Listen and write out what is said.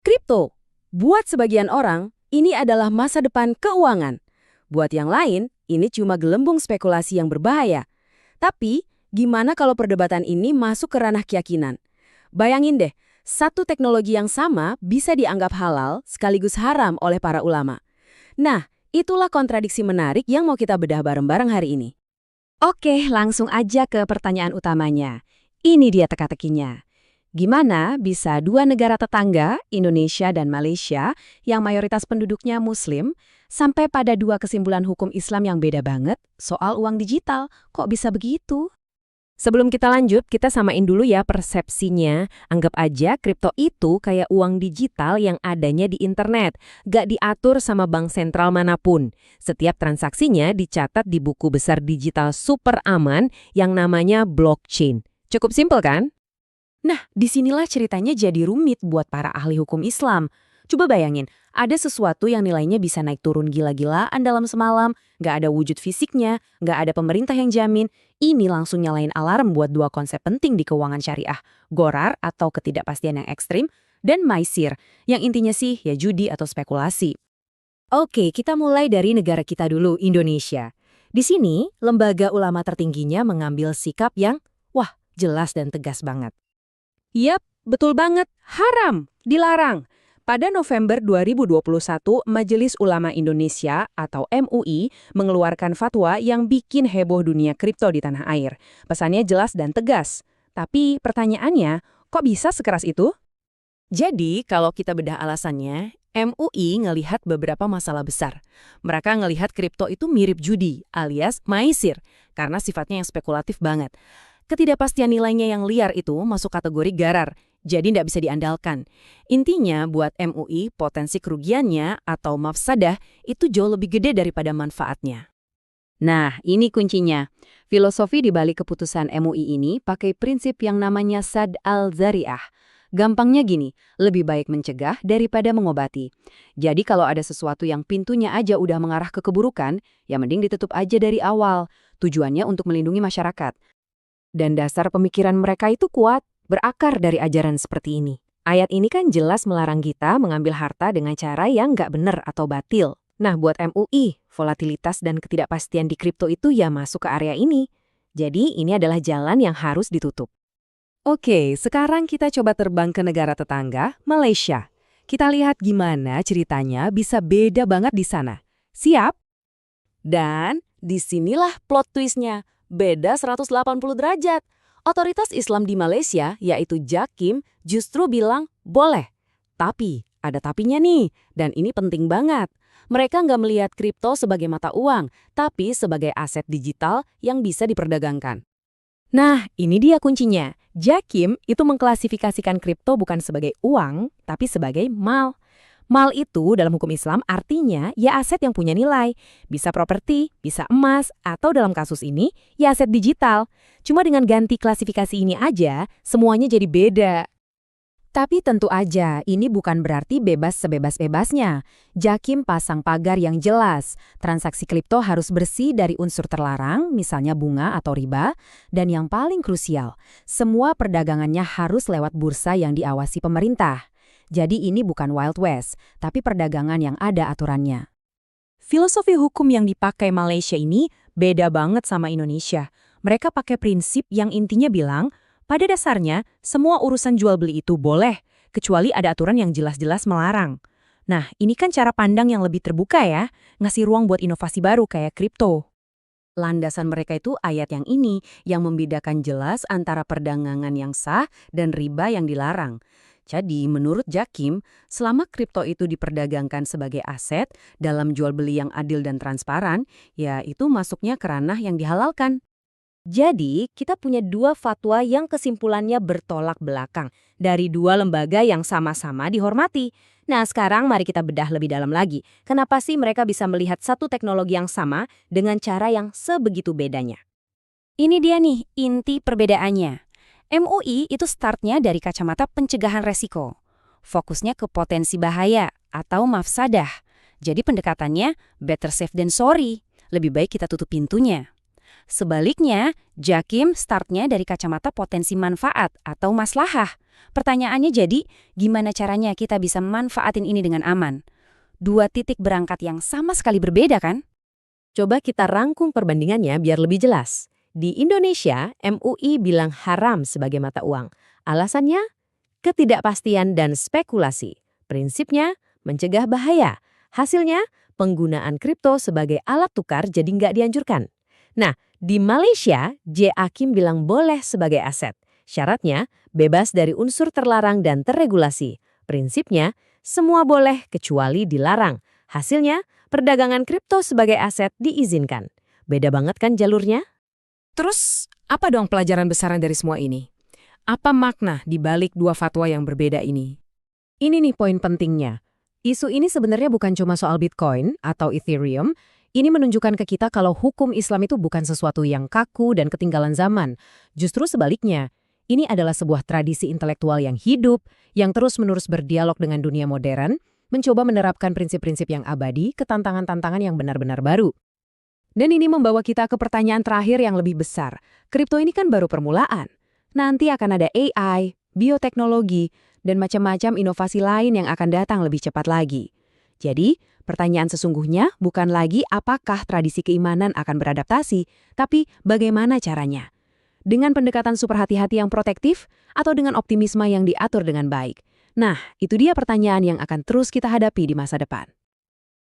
Kripto. Buat sebagian orang, ini adalah masa depan keuangan. Buat yang lain, ini cuma gelembung spekulasi yang berbahaya. Tapi, gimana kalau perdebatan ini masuk ke ranah keyakinan? Bayangin deh, satu teknologi yang sama bisa dianggap halal sekaligus haram oleh para ulama. Nah, itulah kontradiksi menarik yang mau kita bedah bareng-bareng hari ini. Oke, langsung aja ke pertanyaan utamanya. Ini dia teka-tekinya. Gimana bisa dua negara tetangga, Indonesia dan Malaysia, yang mayoritas penduduknya Muslim, sampai pada dua kesimpulan hukum Islam yang beda banget soal uang digital? Kok bisa begitu? Sebelum kita lanjut, kita samain dulu ya persepsinya. Anggap aja kripto itu kayak uang digital yang adanya di internet. Gak diatur sama bank sentral manapun. Setiap transaksinya dicatat di buku besar digital super aman yang namanya blockchain. Cukup simpel kan? Nah, disinilah ceritanya jadi rumit buat para ahli hukum Islam. Coba bayangin, ada sesuatu yang nilainya bisa naik turun gila-gilaan dalam semalam, nggak ada wujud fisiknya, nggak ada pemerintah yang jamin. Ini langsung nyalain alarm buat dua konsep penting di keuangan syariah, ghorar atau ketidakpastian yang ekstrim, dan maisir, yang intinya sih ya judi atau spekulasi. Oke, kita mulai dari negara kita dulu, Indonesia. Di sini, lembaga ulama tertingginya mengambil sikap yang, wah, jelas dan tegas banget. Yap, betul banget. Haram, dilarang. Pada November 2021, Majelis Ulama Indonesia atau MUI mengeluarkan fatwa yang bikin heboh dunia kripto di tanah air. Pesannya jelas dan tegas. Tapi pertanyaannya, kok bisa sekeras itu? Jadi, kalau kita bedah alasannya, MUI ngelihat beberapa masalah besar. Mereka ngelihat kripto itu mirip judi, alias maisir, karena sifatnya yang spekulatif banget. Ketidakpastian nilainya yang liar itu masuk kategori gharar, jadi tidak bisa diandalkan. Intinya, buat MUI, potensi kerugiannya atau mafsadah itu jauh lebih gede daripada manfaatnya. Nah, ini kuncinya. Filosofi di balik keputusan MUI ini pakai prinsip yang namanya sad al-zari'ah. Gampangnya gini, lebih baik mencegah daripada mengobati. Jadi kalau ada sesuatu yang pintunya aja udah mengarah ke keburukan, ya mending ditutup aja dari awal. Tujuannya untuk melindungi masyarakat. Dan dasar pemikiran mereka itu kuat, berakar dari ajaran seperti ini. Ayat ini kan jelas melarang kita mengambil harta dengan cara yang nggak benar atau batil. Nah, buat MUI, volatilitas dan ketidakpastian di kripto itu ya masuk ke area ini. Jadi, ini adalah jalan yang harus ditutup. Oke, sekarang kita coba terbang ke negara tetangga, Malaysia. Kita lihat gimana ceritanya bisa beda banget di sana. Siap? Dan disinilah plot twistnya. Beda 180 derajat. Otoritas Islam di Malaysia, yaitu JAKIM, justru bilang boleh. Tapi, ada tapinya nih, dan ini penting banget. Mereka nggak melihat kripto sebagai mata uang, tapi sebagai aset digital yang bisa diperdagangkan. Nah, ini dia kuncinya. JAKIM itu mengklasifikasikan kripto bukan sebagai uang, tapi sebagai mal. Mal itu dalam hukum Islam artinya ya aset yang punya nilai. Bisa properti, bisa emas, atau dalam kasus ini ya aset digital. Cuma dengan ganti klasifikasi ini aja, semuanya jadi beda. Tapi tentu aja ini bukan berarti bebas sebebas-bebasnya. JAKIM pasang pagar yang jelas. Transaksi kripto harus bersih dari unsur terlarang, misalnya bunga atau riba. Dan yang paling krusial, semua perdagangannya harus lewat bursa yang diawasi pemerintah. Jadi ini bukan Wild West, tapi perdagangan yang ada aturannya. Filosofi hukum yang dipakai Malaysia ini beda banget sama Indonesia. Mereka pakai prinsip yang intinya bilang, pada dasarnya semua urusan jual beli itu boleh, kecuali ada aturan yang jelas-jelas melarang. Nah, ini kan cara pandang yang lebih terbuka ya, ngasih ruang buat inovasi baru kayak kripto. Landasan mereka itu ayat yang ini, yang membedakan jelas antara perdagangan yang sah dan riba yang dilarang. Jadi, menurut JAKIM, selama kripto itu diperdagangkan sebagai aset dalam jual beli yang adil dan transparan, ya itu masuknya ke ranah yang dihalalkan. Jadi, kita punya dua fatwa yang kesimpulannya bertolak belakang dari dua lembaga yang sama-sama dihormati. Nah, sekarang mari kita bedah lebih dalam lagi. Kenapa sih mereka bisa melihat satu teknologi yang sama dengan cara yang sebegitu bedanya? Ini dia nih inti perbedaannya. MUI itu startnya dari kacamata pencegahan resiko. Fokusnya ke potensi bahaya atau mafsadah. Jadi pendekatannya better safe than sorry. Lebih baik kita tutup pintunya. Sebaliknya, Jakim startnya dari kacamata potensi manfaat atau maslahah. Pertanyaannya jadi, gimana caranya kita bisa manfaatin ini dengan aman? Dua titik berangkat yang sama sekali berbeda kan? Coba kita rangkum perbandingannya biar lebih jelas. Di Indonesia, MUI bilang haram sebagai mata uang. Alasannya? Ketidakpastian dan spekulasi. Prinsipnya, mencegah bahaya. Hasilnya, penggunaan kripto sebagai alat tukar jadi nggak dianjurkan. Nah, di Malaysia, J. Hakim bilang boleh sebagai aset. Syaratnya, bebas dari unsur terlarang dan terregulasi. Prinsipnya, semua boleh kecuali dilarang. Hasilnya, perdagangan kripto sebagai aset diizinkan. Beda banget kan jalurnya? Terus, apa dong pelajaran besarnya dari semua ini? Apa makna di balik dua fatwa yang berbeda ini? Ini nih poin pentingnya. Isu ini sebenarnya bukan cuma soal Bitcoin atau Ethereum. Ini menunjukkan ke kita kalau hukum Islam itu bukan sesuatu yang kaku dan ketinggalan zaman. Justru sebaliknya, ini adalah sebuah tradisi intelektual yang hidup, yang terus-menerus berdialog dengan dunia modern, mencoba menerapkan prinsip-prinsip yang abadi ke tantangan-tantangan yang benar-benar baru. Dan ini membawa kita ke pertanyaan terakhir yang lebih besar. Kripto ini kan baru permulaan. Nanti akan ada AI, bioteknologi, dan macam-macam inovasi lain yang akan datang lebih cepat lagi. Jadi, pertanyaan sesungguhnya bukan lagi apakah tradisi keimanan akan beradaptasi, tapi bagaimana caranya. Dengan pendekatan super hati-hati yang protektif atau dengan optimisme yang diatur dengan baik. Nah, itu dia pertanyaan yang akan terus kita hadapi di masa depan.